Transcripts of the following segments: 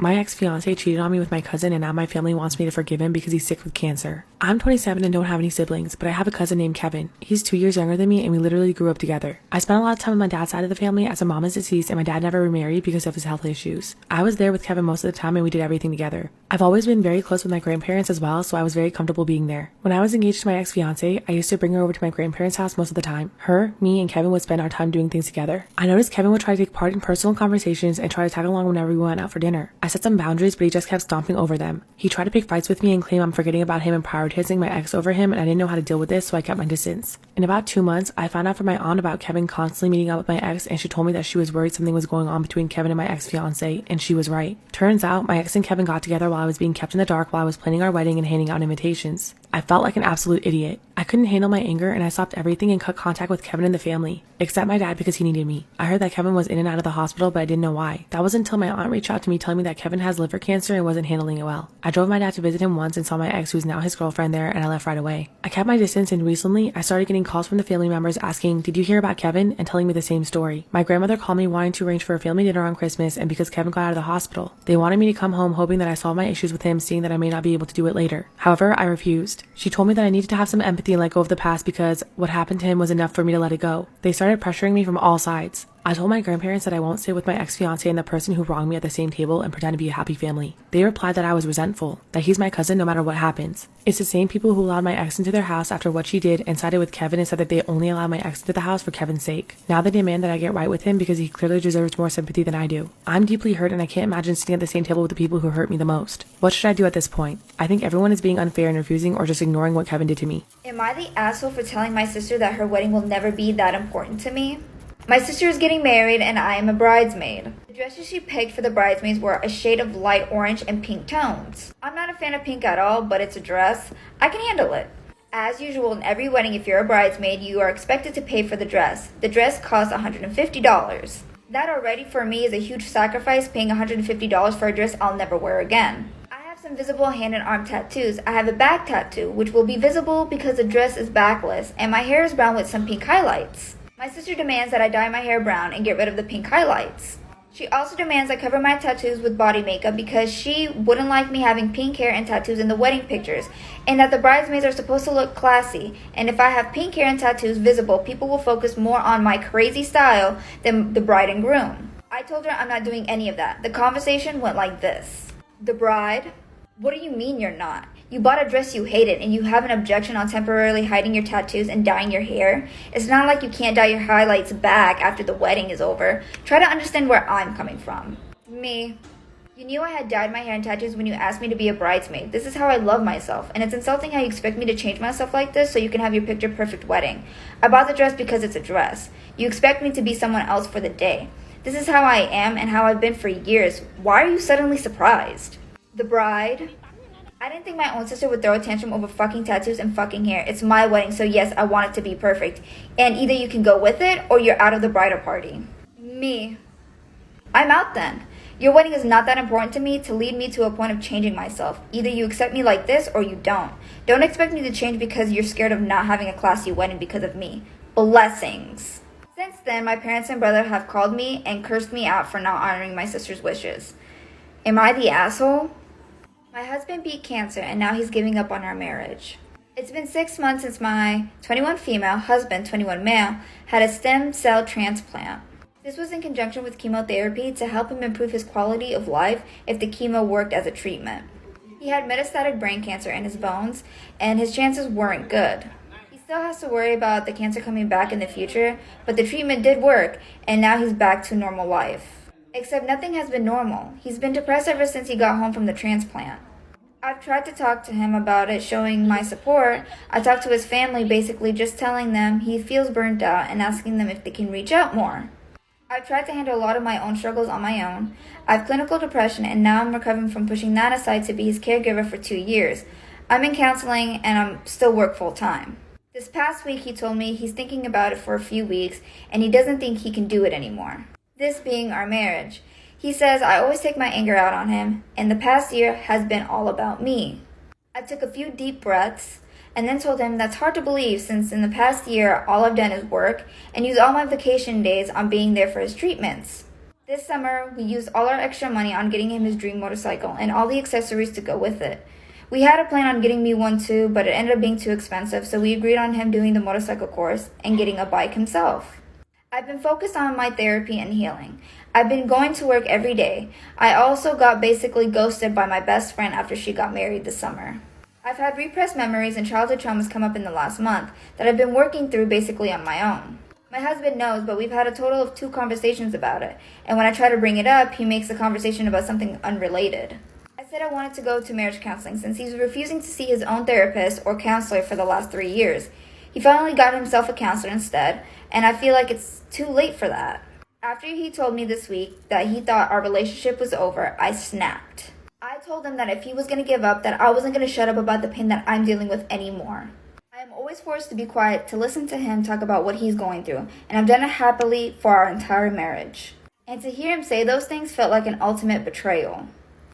My ex-fiance cheated on me with my cousin, and now my family wants me to forgive him because he's sick with cancer. I'm 27 and don't have any siblings, but I have a cousin named Kevin. He's 2 years younger than me, and we literally grew up together. I spent a lot of time with my dad's side of the family as my mom is deceased and my dad never remarried because of his health issues. I was there with Kevin most of the time and we did everything together. I've always been very close with my grandparents as well, so I was very comfortable being there. When I was engaged to my ex-fiance, I used to bring her over to my grandparents' house most of the time. Her, me, and Kevin would spend our time doing things together. I noticed Kevin would try to take part in personal conversations and try to tag along whenever we went out for dinner. I set some boundaries, but he just kept stomping over them. He tried to pick fights with me and claim I'm forgetting about him and prioritizing my ex over him, and I didn't know how to deal with this, so I kept my distance. In about 2 months, I found out from my aunt about Kevin constantly meeting up with my ex, and she told me that she was worried something was going on between Kevin and my ex-fiance, and she was right. Turns out, my ex and Kevin got together while I was being kept in the dark while I was planning our wedding and handing out invitations. I felt like an absolute idiot. I couldn't handle my anger and I stopped everything and cut contact with Kevin and the family, except my dad because he needed me. I heard that Kevin was in and out of the hospital, but I didn't know why. That was until my aunt reached out to me telling me that Kevin has liver cancer and wasn't handling it well. I drove my dad to visit him once and saw my ex, who's now his girlfriend, there, and I left right away. I kept my distance, and recently I started getting calls from the family members asking, "Did you hear about Kevin?" and telling me the same story. My grandmother called me wanting to arrange for a family dinner on Christmas, and because Kevin got out of the hospital, they wanted me to come home hoping that I solved my issues with him, seeing that I may not be able to do it later. However, I refused. She told me that I needed to have some empathy and let go of the past because what happened to him was enough for me to let it go. They started pressuring me from all sides. I told my grandparents that I won't sit with my ex-fiance and the person who wronged me at the same table and pretend to be a happy family. They replied that I was resentful, that he's my cousin no matter what happens. It's the same people who allowed my ex into their house after what she did and sided with Kevin and said that they only allowed my ex into the house for Kevin's sake. Now they demand that I get right with him because he clearly deserves more sympathy than I do. I'm deeply hurt and I can't imagine sitting at the same table with the people who hurt me the most. What should I do at this point? I think everyone is being unfair and refusing or just ignoring what Kevin did to me. Am I the asshole for telling my sister that her wedding will never be that important to me? My sister is getting married and I am a bridesmaid. The dresses she picked for the bridesmaids were a shade of light orange and pink tones. I'm not a fan of pink at all, but it's a dress. I can handle it. As usual in every wedding, if you're a bridesmaid, you are expected to pay for the dress. The dress costs $150. That already for me is a huge sacrifice, paying $150 for a dress I'll never wear again. I have some visible hand and arm tattoos. I have a back tattoo, which will be visible because the dress is backless, and my hair is brown with some pink highlights. My sister demands that I dye my hair brown and get rid of the pink highlights. She also demands I cover my tattoos with body makeup because she wouldn't like me having pink hair and tattoos in the wedding pictures, and that the bridesmaids are supposed to look classy, and if I have pink hair and tattoos visible, people will focus more on my crazy style than the bride and groom. I told her I'm not doing any of that. The conversation went like this. The bride? What do you mean you're not? You bought a dress you hated and you have an objection on temporarily hiding your tattoos and dyeing your hair? It's not like you can't dye your highlights back after the wedding is over. Try to understand where I'm coming from. Me. You knew I had dyed my hair and tattoos when you asked me to be a bridesmaid. This is how I love myself, and it's insulting how you expect me to change myself like this so you can have your picture perfect wedding. I bought the dress because it's a dress. You expect me to be someone else for the day. This is how I am and how I've been for years. Why are you suddenly surprised? The bride? I didn't think my own sister would throw a tantrum over fucking tattoos and fucking hair. It's my wedding, so yes, I want it to be perfect. And either you can go with it, or you're out of the bridal party. Me. I'm out then. Your wedding is not that important to me to lead me to a point of changing myself. Either you accept me like this, or you don't. Don't expect me to change because you're scared of not having a classy wedding because of me. Blessings. Since then, my parents and brother have called me and cursed me out for not honoring my sister's wishes. Am I the asshole? My husband beat cancer and now he's giving up on our marriage. It's been 6 months since my 21 female husband, 21 male, had a stem cell transplant. This was in conjunction with chemotherapy to help him improve his quality of life if the chemo worked as a treatment. He had metastatic brain cancer in his bones and his chances weren't good. He still has to worry about the cancer coming back in the future, but the treatment did work and now he's back to normal life. Except nothing has been normal. He's been depressed ever since he got home from the transplant. I've tried to talk to him about it, showing my support. I talked to his family, basically just telling them he feels burnt out and asking them if they can reach out more. I've tried to handle a lot of my own struggles on my own. I have clinical depression and now I'm recovering from pushing that aside to be his caregiver for 2 years. I'm in counseling and I'm still work full time. This past week he told me he's thinking about it for a few weeks and he doesn't think he can do it anymore. This being our marriage. He says I always take my anger out on him, and the past year has been all about me. I took a few deep breaths, and then told him that's hard to believe since in the past year all I've done is work, and use all my vacation days on being there for his treatments. This summer, we used all our extra money on getting him his dream motorcycle and all the accessories to go with it. We had a plan on getting me one too, but it ended up being too expensive, so we agreed on him doing the motorcycle course and getting a bike himself. I've been focused on my therapy and healing. I've been going to work every day. I also got basically ghosted by my best friend after she got married this summer. I've had repressed memories and childhood traumas come up in the last month that I've been working through basically on my own. My husband knows, but we've had a total of 2 conversations about it, and when I try to bring it up, he makes the conversation about something unrelated. I said I wanted to go to marriage counseling since he's refusing to see his own therapist or counselor for the last 3 years. He finally got himself a counselor instead, and I feel like it's too late for that. After he told me this week that he thought our relationship was over, I snapped. I told him that if he was going to give up, that I wasn't going to shut up about the pain that I'm dealing with anymore. I am always forced to be quiet to listen to him talk about what he's going through, and I've done it happily for our entire marriage. And to hear him say those things felt like an ultimate betrayal.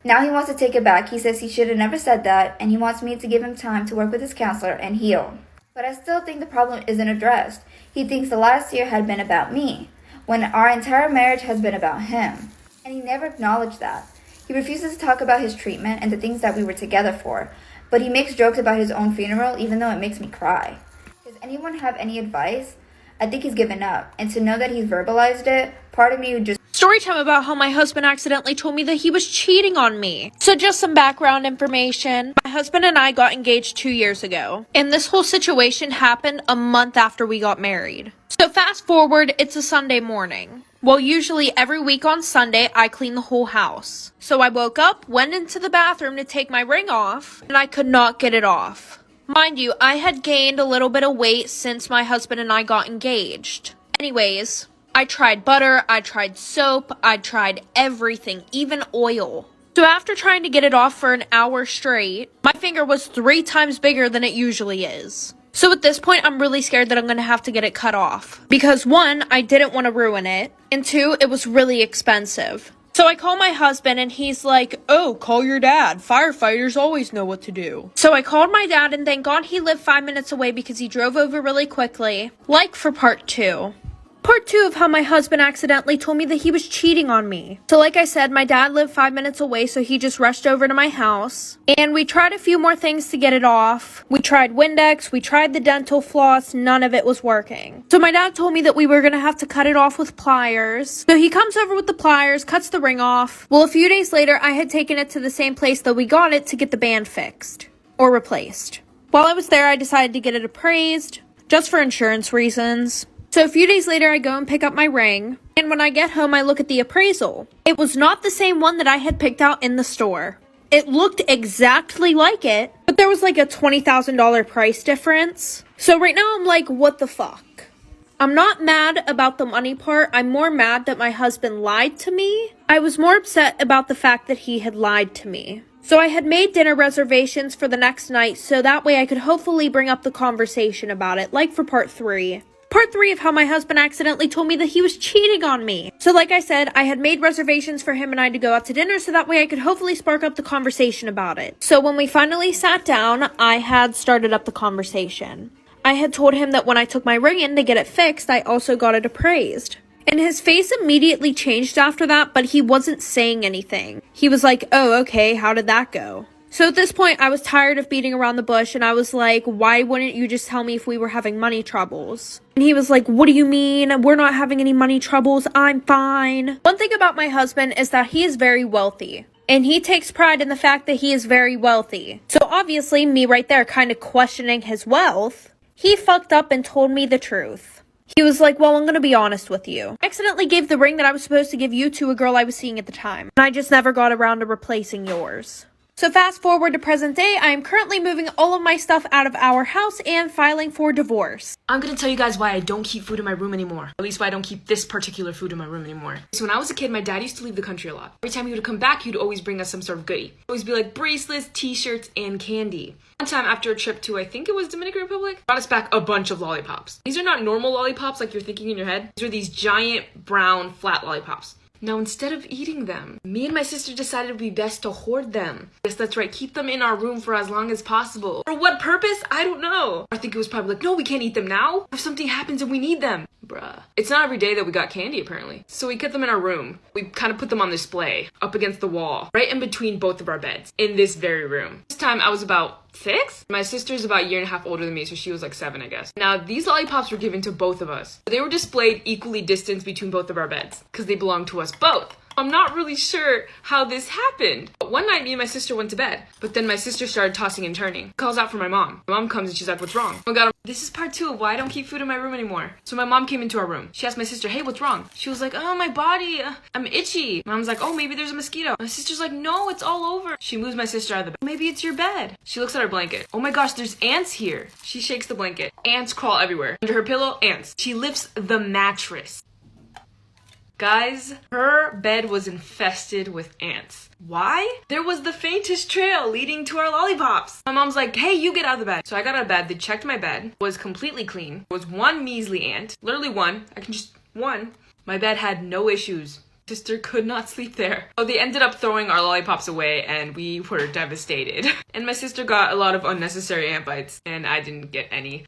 Now he wants to take it back. He says he should have never said that, and he wants me to give him time to work with his counselor and heal. But I still think the problem isn't addressed. He thinks the last year had been about me, when our entire marriage has been about him. And he never acknowledged that. He refuses to talk about his treatment and the things that we were together for, but he makes jokes about his own funeral even though it makes me cry. Does anyone have any advice? I think he's given up, and to know that he's verbalized it, part of me would just... Story time about how my husband accidentally told me that he was cheating on me. So just some background information. My husband and I got engaged 2 years ago, and this whole situation happened a month after we got married. So fast forward, it's a Sunday morning. Well, usually every week on Sunday, I clean the whole house. So I woke up, went into the bathroom to take my ring off, and I could not get it off. Mind you, I had gained a little bit of weight since my husband and I got engaged. Anyways, I tried butter, I tried soap, I tried everything, even oil. So after trying to get it off for an hour straight, my finger was 3 times bigger than it usually is. So at this point, I'm really scared that I'm going to have to get it cut off. Because 1, I didn't want to ruin it, and 2, it was really expensive. So I call my husband and he's like, "Oh, call your dad. Firefighters always know what to do." So I called my dad and thank God he lived 5 minutes away because he drove over really quickly. Like for part 2. Part 2 of how my husband accidentally told me that he was cheating on me. So like I said, my dad lived 5 minutes away, so he just rushed over to my house. And we tried a few more things to get it off. We tried Windex, we tried the dental floss, none of it was working. So my dad told me that we were going to have to cut it off with pliers. So he comes over with the pliers, cuts the ring off. Well, a few days later, I had taken it to the same place that we got it to get the band fixed. Or replaced. While I was there, I decided to get it appraised, just for insurance reasons. So a few days later, I go and pick up my ring, and when I get home, I look at the appraisal. It was not the same one that I had picked out in the store. It looked exactly like it, but there was like a $20,000 price difference. So right now, I'm like, what the fuck? I'm not mad about the money part. I'm more mad that my husband lied to me. I was more upset about the fact that he had lied to me. So I had made dinner reservations for the next night, so that way I could hopefully bring up the conversation about it, like for part 3. Part 3 of how my husband accidentally told me that he was cheating on me. So like I said, I had made reservations for him and I to go out to dinner so that way I could hopefully spark up the conversation about it. So when we finally sat down, I had started up the conversation. I had told him that when I took my ring in to get it fixed, I also got it appraised. And his face immediately changed after that, but he wasn't saying anything. He was like, "Oh, okay, how did that go?" So at this point, I was tired of beating around the bush, and I was like, "Why wouldn't you just tell me if we were having money troubles?" And he was like, "What do you mean? We're not having any money troubles. I'm fine." One thing about my husband is that he is very wealthy, and he takes pride in the fact that he is very wealthy. So obviously, me right there kind of questioning his wealth, he fucked up and told me the truth. He was like, "Well, I'm gonna be honest with you. I accidentally gave the ring that I was supposed to give you to a girl I was seeing at the time, and I just never got around to replacing yours." So fast forward to present day, I am currently moving all of my stuff out of our house and filing for divorce. I'm gonna tell you guys why I don't keep food in my room anymore. At least why I don't keep this particular food in my room anymore. So when I was a kid, my dad used to leave the country a lot. Every time he would come back, he'd always bring us some sort of goodie. It'd always be like bracelets, t-shirts, and candy. One time after a trip to, I think it was Dominican Republic, brought us back a bunch of lollipops. These are not normal lollipops like you're thinking in your head. These are these giant brown flat lollipops. Now instead of eating them, me and my sister decided it would be best to hoard them. Yes, that's right, keep them in our room for as long as possible. For what purpose? I don't know. I think it was probably like, no, we can't eat them now. If something happens and we need them. Bruh. It's not every day that we got candy apparently. So we kept them in our room. We kind of put them on display up against the wall, right in between both of our beds in this very room. This time I was about 6. My sister's about a year and a half older than me, so she was like 7, I guess. Now, these lollipops were given to both of us. They were displayed equally distanced between both of our beds because they belonged to us both. I'm not really sure how this happened. But one night, me and my sister went to bed, but then my sister started tossing and turning. Calls out for my mom. My mom comes and she's like, what's wrong? Oh my god, this is part 2 of why I don't keep food in my room anymore. So my mom came into our room. She asked my sister, hey, what's wrong? She was like, oh, my body, I'm itchy. Mom's like, oh, maybe there's a mosquito. My sister's like, no, it's all over. She moves my sister out of the bed. Maybe it's your bed. She looks at her blanket. Oh my gosh, there's ants here. She shakes the blanket. Ants crawl everywhere. Under her pillow, ants. She lifts the mattress. Guys, her bed was infested with ants. Why? There was the faintest trail leading to our lollipops. My mom's like, hey, you get out of the bed. So I got out of bed. They checked my bed. It was completely clean. There was one measly ant. Literally one. One. My bed had no issues. Sister could not sleep there. So they ended up throwing our lollipops away and we were devastated. And my sister got a lot of unnecessary ant bites and I didn't get any.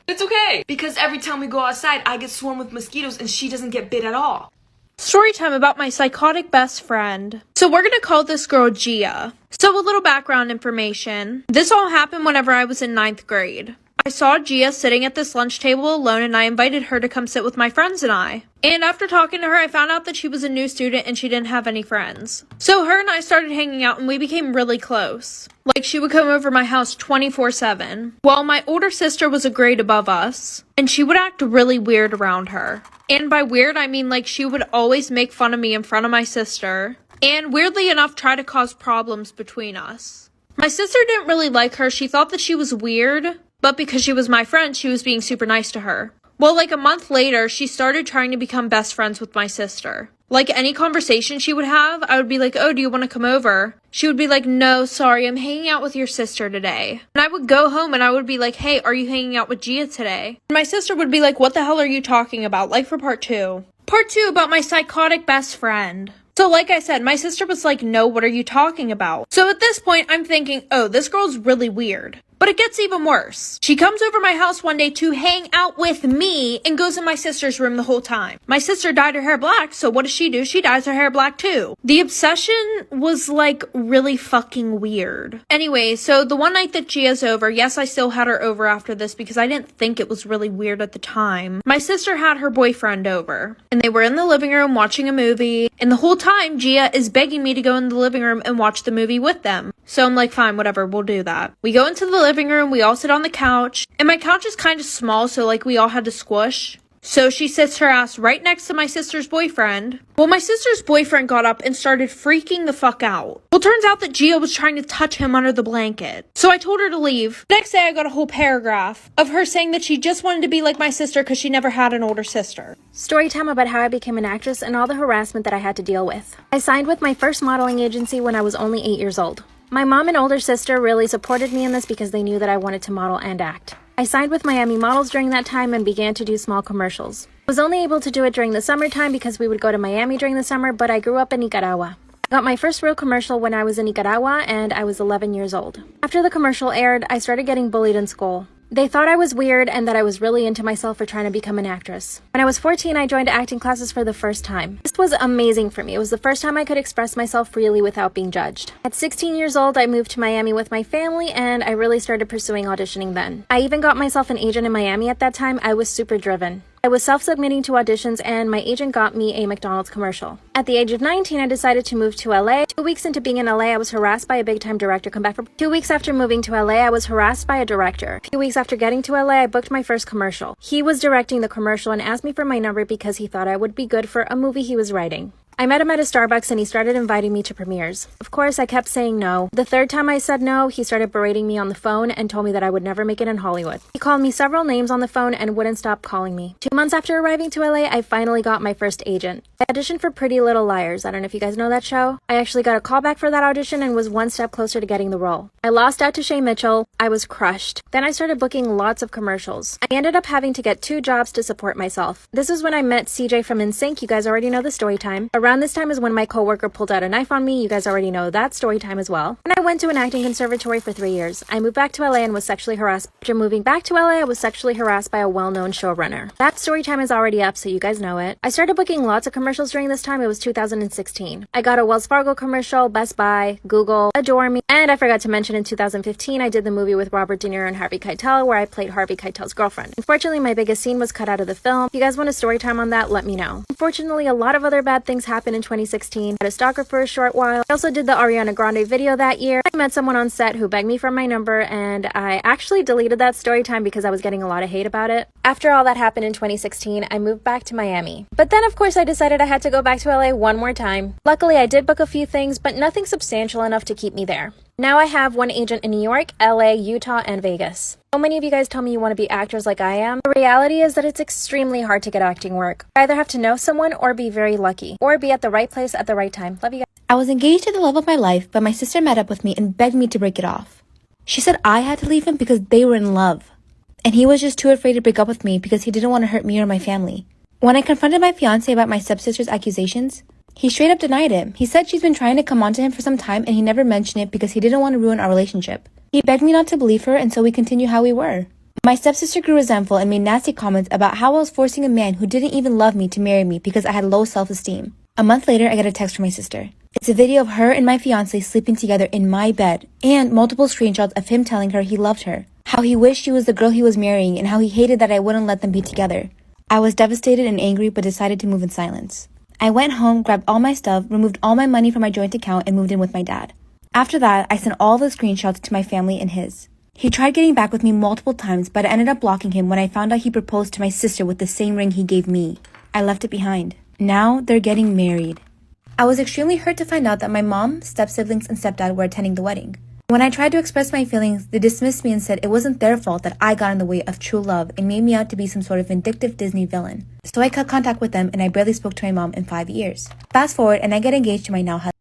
It's okay, because every time we go outside, I get swarmed with mosquitoes and she doesn't get bit at all. Story time about my psychotic best friend. So we're gonna call this girl Gia. So a little background information. This all happened whenever I was in 9th grade. I saw Gia sitting at this lunch table alone and I invited her to come sit with my friends and I. And after talking to her, I found out that she was a new student and she didn't have any friends. So her and I started hanging out and we became really close. Like, she would come over my house 24/7. Well, my older sister was a grade above us, and she would act really weird around her. And by weird, I mean like she would always make fun of me in front of my sister, and weirdly enough, try to cause problems between us. My sister didn't really like her. She thought that she was weird, but because she was my friend, she was being super nice to her. Well, like a month later, she started trying to become best friends with my sister. Like, any conversation she would have, I would be like, oh, do you want to come over? She would be like, no, sorry, I'm hanging out with your sister today. And I would go home and I would be like, hey, are you hanging out with Gia today? And my sister would be like, what the hell are you talking about? Like, for part 2. Part 2 about my psychotic best friend. So like I said, my sister was like, no, what are you talking about? So at this point, I'm thinking, oh, this girl's really weird. But it gets even worse. She comes over my house one day to hang out with me and goes in my sister's room the whole time. My sister dyed her hair black, so what does she do? She dyes her hair black too. The obsession was like really fucking weird. Anyway, so the one night that Gia's over, yes, I still had her over after this because I didn't think it was really weird at the time. My sister had her boyfriend over and they were in the living room watching a movie, and the whole time Gia is begging me to go in the living room and watch the movie with them. So I'm like, fine, whatever, we'll do that. We go into the living room, we all sit on the couch, and my couch is kind of small, so like we all had to squish. So she sits her ass right next to my sister's boyfriend. Well, my sister's boyfriend got up and started freaking the fuck out. Well, turns out that Gia was trying to touch him under the blanket. So I told her to leave. Next day, I got a whole paragraph of her saying that she just wanted to be like my sister because she never had an older sister. Story time about how I became an actress and all the harassment that I had to deal with. I signed with my first modeling agency when I was only 8 years old. My mom and older sister really supported me in this because they knew that I wanted to model and act. I signed with Miami Models during that time and began to do small commercials. I was only able to do it during the summertime because we would go to Miami during the summer, but I grew up in Nicaragua. I got my first real commercial when I was in Nicaragua and I was 11 years old. After the commercial aired, I started getting bullied in school. They thought I was weird and that I was really into myself for trying to become an actress. When I was 14, I joined acting classes for the first time. This was amazing for me. It was the first time I could express myself freely without being judged. At 16 years old, I moved to Miami with my family and I really started pursuing auditioning then. I even got myself an agent in Miami at that time. I was super driven. I was self-submitting to auditions and my agent got me a McDonald's commercial. At the age of 19, I decided to move to LA. 2 weeks into being in LA, I was harassed by a big-time director. 2 weeks after moving to LA, I was harassed by a director. A few weeks after getting to LA, I booked my first commercial. He was directing the commercial and asked me for my number because he thought I would be good for a movie he was writing. I met him at a Starbucks and he started inviting me to premieres. Of course, I kept saying no. The third time I said no, he started berating me on the phone and told me that I would never make it in Hollywood. He called me several names on the phone and wouldn't stop calling me. 2 months after arriving to LA, I finally got my first agent. I auditioned for Pretty Little Liars. I don't know if you guys know that show. I actually got a call back for that audition and was one step closer to getting the role. I lost out to Shay Mitchell. I was crushed. Then I started booking lots of commercials. I ended up having to get 2 jobs to support myself. This is when I met CJ from NSYNC. You guys already know the story time. Around Around this time is when my coworker pulled out a knife on me. You guys already know that story time as well. And I went to an acting conservatory for 3 years. I moved back to LA and was sexually harassed. After moving back to LA, I was sexually harassed by a well-known showrunner. That story time is already up, so you guys know it. I started booking lots of commercials during this time. It was 2016. I got a Wells Fargo commercial, Best Buy, Google, Adore Me, and I forgot to mention in 2015, I did the movie with Robert De Niro and Harvey Keitel where I played Harvey Keitel's girlfriend. Unfortunately, my biggest scene was cut out of the film. If you guys want a story time on that, let me know. Unfortunately, a lot of other bad things happened in 2016. I had a stalker for a short while. I also did the Ariana Grande video that year. I met someone on set who begged me for my number, and I actually deleted that story time because I was getting a lot of hate about it. After all that happened in 2016, I moved back to Miami. But then, of course, I decided I had to go back to LA one more time. Luckily, I did book a few things, but nothing substantial enough to keep me there. Now I have one agent in New York, LA, Utah, and Vegas. So many of you guys tell me you want to be actors like I am. The reality is that it's extremely hard to get acting work. You either have to know someone or be very lucky, or be at the right place at the right time. Love you guys. I was engaged to the love of my life, but my sister met up with me and begged me to break it off. She said I had to leave him because they were in love. And he was just too afraid to break up with me because he didn't want to hurt me or my family. When I confronted my fiancé about my stepsister's accusations, he straight up denied it. He said she's been trying to come on to him for some time and he never mentioned it because he didn't want to ruin our relationship. He begged me not to believe her and so we continue how we were. My stepsister grew resentful and made nasty comments about how I was forcing a man who didn't even love me to marry me because I had low self-esteem. A month later, I get a text from my sister. It's a video of her and my fiancé sleeping together in my bed and multiple screenshots of him telling her he loved her, how he wished she was the girl he was marrying and how he hated that I wouldn't let them be together. I was devastated and angry but decided to move in silence. I went home, grabbed all my stuff, removed all my money from my joint account, and moved in with my dad. After that, I sent all the screenshots to my family and his. He tried getting back with me multiple times, but I ended up blocking him when I found out he proposed to my sister with the same ring he gave me. I left it behind. Now, they're getting married. I was extremely hurt to find out that my mom, step-siblings, and stepdad were attending the wedding. When I tried to express my feelings, they dismissed me and said it wasn't their fault that I got in the way of true love and made me out to be some sort of vindictive Disney villain. So I cut contact with them and I barely spoke to my mom in 5 years. Fast forward and I get engaged to my now husband.